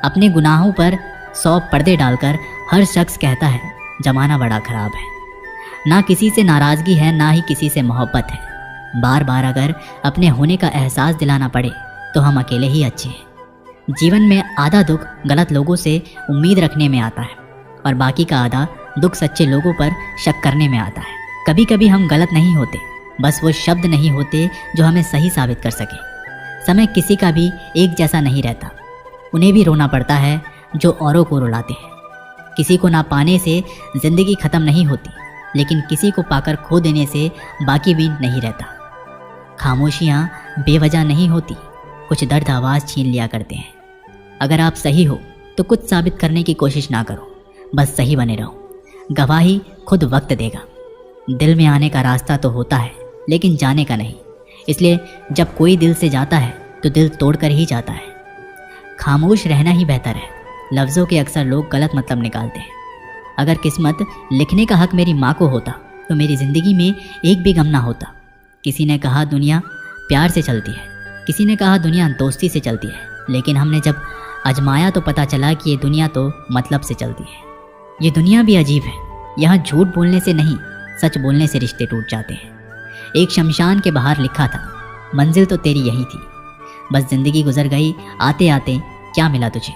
अपने गुनाहों पर 100 पर्दे डालकर हर शख्स कहता है जमाना बड़ा ख़राब है। ना किसी से नाराज़गी है, ना ही किसी से मोहब्बत है। बार बार अगर अपने होने का एहसास दिलाना पड़े तो हम अकेले ही अच्छे हैं। जीवन में आधा दुख गलत लोगों से उम्मीद रखने में आता है और बाकी का आधा दुख सच्चे लोगों पर शक करने में आता है। कभी कभी हम गलत नहीं होते, बस वो शब्द नहीं होते जो हमें सही साबित कर सके। समय किसी का भी एक जैसा नहीं रहता, उन्हें भी रोना पड़ता है जो औरों को रुलाते हैं। किसी को ना पाने से ज़िंदगी ख़त्म नहीं होती, लेकिन किसी को पाकर खो देने से बाकी भी नहीं रहता। खामोशियाँ बेवजह नहीं होती, कुछ दर्द आवाज़ छीन लिया करते हैं। अगर आप सही हो तो कुछ साबित करने की कोशिश ना करो, बस सही बने रहो। गवाही खुद वक्त देगा। दिल में आने का रास्ता तो होता है, लेकिन जाने का नहीं। इसलिए जब कोई दिल से जाता है तो दिल तोड़कर ही जाता है। खामोश रहना ही बेहतर है। लफ्ज़ों के अक्सर लोग गलत मतलब निकालते हैं। अगर किस्मत लिखने का हक मेरी माँ को होता तो मेरी ज़िंदगी में एक भी गम ना होता। किसी ने कहा दुनिया प्यार से चलती है, किसी ने कहा दुनिया दोस्ती से चलती है, लेकिन हमने जब आजमाया तो पता चला कि ये दुनिया तो मतलब से चलती है। ये दुनिया भी अजीब है, यहाँ झूठ बोलने से नहीं, सच बोलने से रिश्ते टूट जाते हैं। एक शमशान के बाहर लिखा था, मंजिल तो तेरी यही थी, बस ज़िंदगी गुजर गई आते आते, क्या मिला तुझे?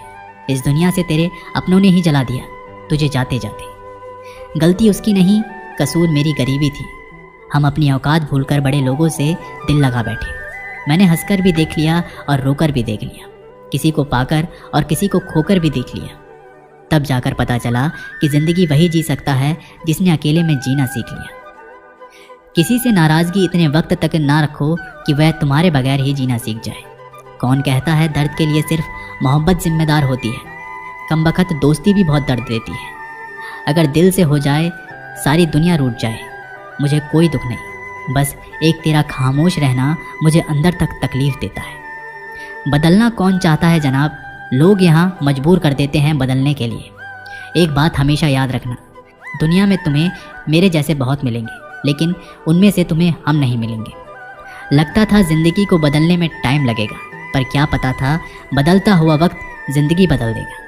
इस दुनिया से तेरे अपनों ने ही जला दिया तुझे जाते जाते। गलती उसकी नहीं, कसूर मेरी गरीबी थी। हम अपनी औकात भूलकर बड़े लोगों से दिल लगा बैठे। मैंने हंसकर भी देख लिया और रोकर भी देख लिया, किसी को पाकर और किसी को खोकर भी देख लिया। तब जाकर पता चला कि ज़िंदगी वही जी सकता है जिसने अकेले में जीना सीख लिया। किसी से नाराज़गी इतने वक्त तक ना रखो कि वह तुम्हारे बगैर ही जीना सीख जाए। कौन कहता है दर्द के लिए सिर्फ मोहब्बत जिम्मेदार होती है? कमबख्त दोस्ती भी बहुत दर्द देती है। अगर दिल से हो जाए सारी दुनिया रूठ जाए, मुझे कोई दुख नहीं, बस एक तेरा खामोश रहना मुझे अंदर तक तकलीफ़ देता है। बदलना कौन चाहता है जनाब? लोग यहाँ मजबूर कर देते हैं बदलने के लिए। एक बात हमेशा याद रखना, दुनिया में तुम्हें मेरे जैसे बहुत मिलेंगे, लेकिन उनमें से तुम्हें हम नहीं मिलेंगे। लगता था ज़िंदगी को बदलने में टाइम लगेगा, पर क्या पता था बदलता हुआ वक्त ज़िंदगी बदल देगा।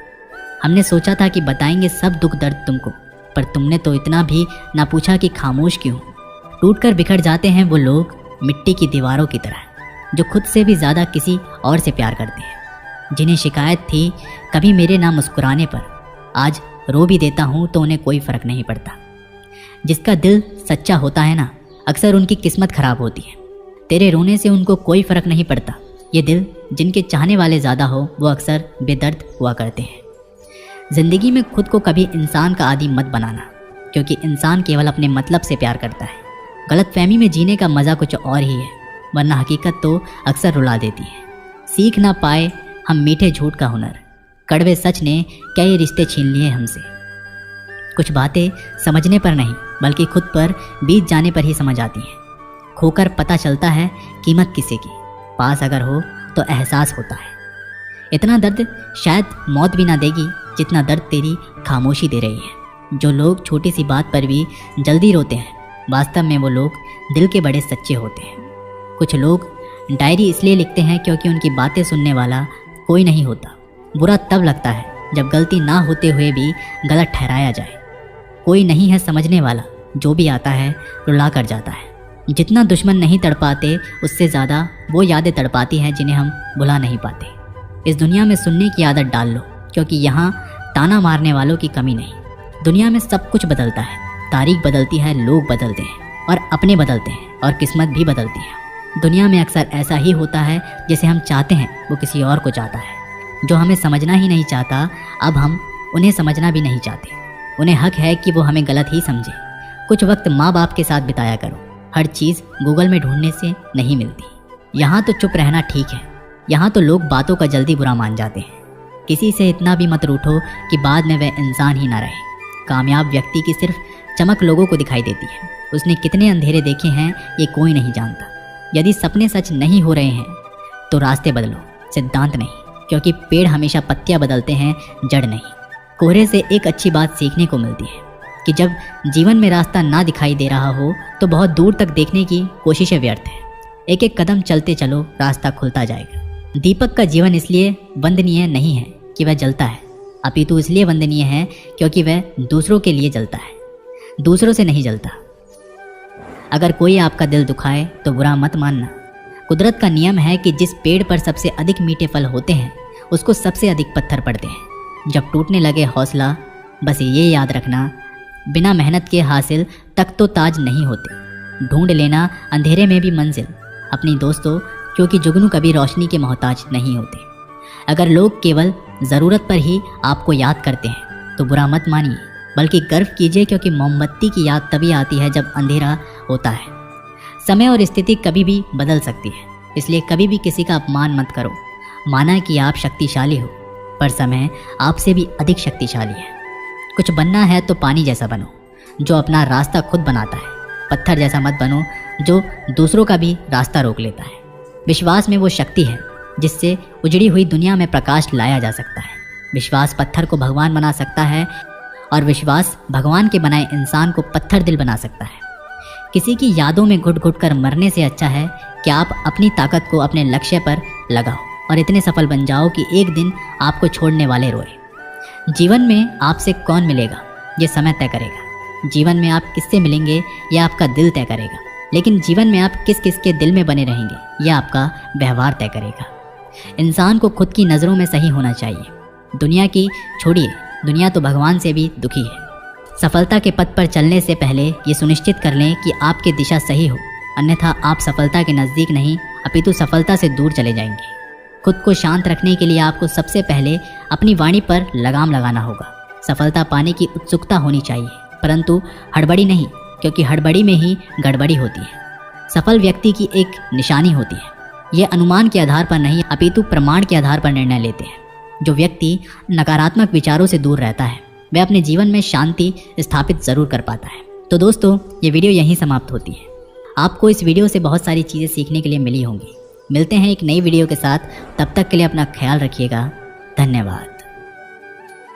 हमने सोचा था कि बताएंगे सब दुख दर्द तुमको, पर तुमने तो इतना भी ना पूछा कि खामोश क्यों। टूट कर बिखर जाते हैं वो लोग मिट्टी की दीवारों की तरह, जो खुद से भी ज़्यादा किसी और से प्यार करते हैं। जिन्हें शिकायत थी कभी मेरे ना मुस्कुराने पर, आज रो भी देता हूँ तो उन्हें कोई फ़र्क नहीं पड़ता। जिसका दिल सच्चा होता है ना, अक्सर उनकी किस्मत ख़राब होती है। तेरे रोने से उनको कोई फ़र्क नहीं पड़ता। ये दिल जिनके चाहने वाले ज़्यादा हो वो अक्सर बेदर्द हुआ करते हैं। ज़िंदगी में खुद को कभी इंसान का आदी मत बनाना, क्योंकि इंसान केवल अपने मतलब से प्यार करता है। गलतफहमी में जीने का मज़ा कुछ और ही है, वरना हकीकत तो अक्सर रुला देती है। सीख ना पाए हम मीठे झूठ का हुनर, कड़वे सच ने कई रिश्ते छीन लिए हमसे। कुछ बातें समझने पर नहीं, बल्कि खुद पर बीत जाने पर ही समझ आती हैं। खोकर पता चलता है कीमत किसी की, पास अगर हो तो एहसास होता है। इतना दर्द शायद मौत भी ना देगी जितना दर्द तेरी खामोशी दे रही है। जो लोग छोटी सी बात पर भी जल्दी रोते हैं, वास्तव में वो लोग दिल के बड़े सच्चे होते हैं। कुछ लोग डायरी इसलिए लिखते हैं क्योंकि उनकी बातें सुनने वाला कोई नहीं होता। बुरा तब लगता है जब गलती ना होते हुए भी गलत ठहराया जाए। कोई नहीं है समझने वाला, जो भी आता है रुला कर जाता है। जितना दुश्मन नहीं तड़पाते, उससे ज़्यादा वो यादें तड़पाती हैं जिन्हें हम भुला नहीं पाते। इस दुनिया में सुनने की आदत डाल लो, क्योंकि यहाँ ताना मारने वालों की कमी नहीं। दुनिया में सब कुछ बदलता है, तारीख बदलती है, लोग बदलते हैं और अपने बदलते हैं और किस्मत भी बदलती है। दुनिया में अक्सर ऐसा ही होता है, जैसे हम चाहते हैं वो किसी और को चाहता है। जो हमें समझना ही नहीं चाहता, अब हम उन्हें समझना भी नहीं चाहते। उन्हें हक है कि वो हमें गलत ही समझे। कुछ वक्त माँ बाप के साथ बिताया करो, हर चीज़ गूगल में ढूंढने से नहीं मिलती। यहाँ तो चुप रहना ठीक है, यहाँ तो लोग बातों का जल्दी बुरा मान जाते हैं। किसी से इतना भी मत रूठो कि बाद में वह इंसान ही ना रहे। कामयाब व्यक्ति की सिर्फ चमक लोगों को दिखाई देती है, उसने कितने अंधेरे देखे हैं ये कोई नहीं जानता। यदि सपने सच नहीं हो रहे हैं तो रास्ते बदलो, सिद्धांत नहीं, क्योंकि पेड़ हमेशा पत्तियां बदलते हैं, जड़ नहीं। कोहरे से एक अच्छी बात सीखने को मिलती है कि जब जीवन में रास्ता ना दिखाई दे रहा हो तो बहुत दूर तक देखने की कोशिशें व्यर्थ है। एक एक कदम चलते चलो, रास्ता खुलता जाएगा। दीपक का जीवन इसलिए वंदनीय नहीं है कि वह जलता है, अपितु इसलिए वंदनीय है क्योंकि वह दूसरों के लिए जलता है, दूसरों से नहीं जलता। अगर कोई आपका दिल दुखाए तो बुरा मत मानना। कुदरत का नियम है कि जिस पेड़ पर सबसे अधिक मीठे फल होते हैं उसको सबसे अधिक पत्थर पड़ते हैं। जब टूटने लगे हौसला, बस ये याद रखना, बिना मेहनत के हासिल तक तो ताज नहीं होते। ढूंढ लेना अंधेरे में भी मंजिल अपनी दोस्तों, क्योंकि जुगनू कभी रोशनी के मोहताज नहीं होते। अगर लोग केवल ज़रूरत पर ही आपको याद करते हैं तो बुरा मत मानिए, बल्कि गर्व कीजिए, क्योंकि मोमबत्ती की याद तभी आती है जब अंधेरा होता है। समय और स्थिति कभी भी बदल सकती है, इसलिए कभी भी किसी का अपमान मत करो। माना कि आप शक्तिशाली हो, पर समय आपसे भी अधिक शक्तिशाली है। कुछ बनना है तो पानी जैसा बनो, जो अपना रास्ता खुद बनाता है। पत्थर जैसा मत बनो, जो दूसरों का भी रास्ता रोक लेता है। विश्वास में वो शक्ति है जिससे उजड़ी हुई दुनिया में प्रकाश लाया जा सकता है। विश्वास पत्थर को भगवान बना सकता है और विश्वास भगवान के बनाए इंसान को पत्थर दिल बना सकता है। किसी की यादों में घुट घुट कर मरने से अच्छा है कि आप अपनी ताकत को अपने लक्ष्य पर लगाओ और इतने सफल बन जाओ कि एक दिन आपको छोड़ने वाले रोए। जीवन में आपसे कौन मिलेगा ये समय तय करेगा। जीवन में आप किससे मिलेंगे यह आपका दिल तय करेगा। लेकिन जीवन में आप किस किस के दिल में बने रहेंगे यह आपका व्यवहार तय करेगा। इंसान को खुद की नज़रों में सही होना चाहिए। दुनिया की छोड़िए, दुनिया तो भगवान से भी दुखी है। सफलता के पथ पर चलने से पहले ये सुनिश्चित कर लें कि आपकी दिशा सही हो, अन्यथा आप सफलता के नज़दीक नहीं अपितु सफलता से दूर चले जाएंगे। खुद को शांत रखने के लिए आपको सबसे पहले अपनी वाणी पर लगाम लगाना होगा। सफलता पाने की उत्सुकता होनी चाहिए, परंतु हड़बड़ी नहीं, क्योंकि हड़बड़ी में ही गड़बड़ी होती है। सफल व्यक्ति की एक निशानी होती है, ये अनुमान के आधार पर नहीं अपितु प्रमाण के आधार पर निर्णय लेते हैं। जो व्यक्ति नकारात्मक विचारों से दूर रहता है वह अपने जीवन में शांति स्थापित ज़रूर कर पाता है। तो दोस्तों, ये वीडियो यहीं समाप्त होती है। आपको इस वीडियो से बहुत सारी चीज़ें सीखने के लिए मिली होंगी। मिलते हैं एक नई वीडियो के साथ, तब तक के लिए अपना ख्याल रखिएगा। धन्यवाद।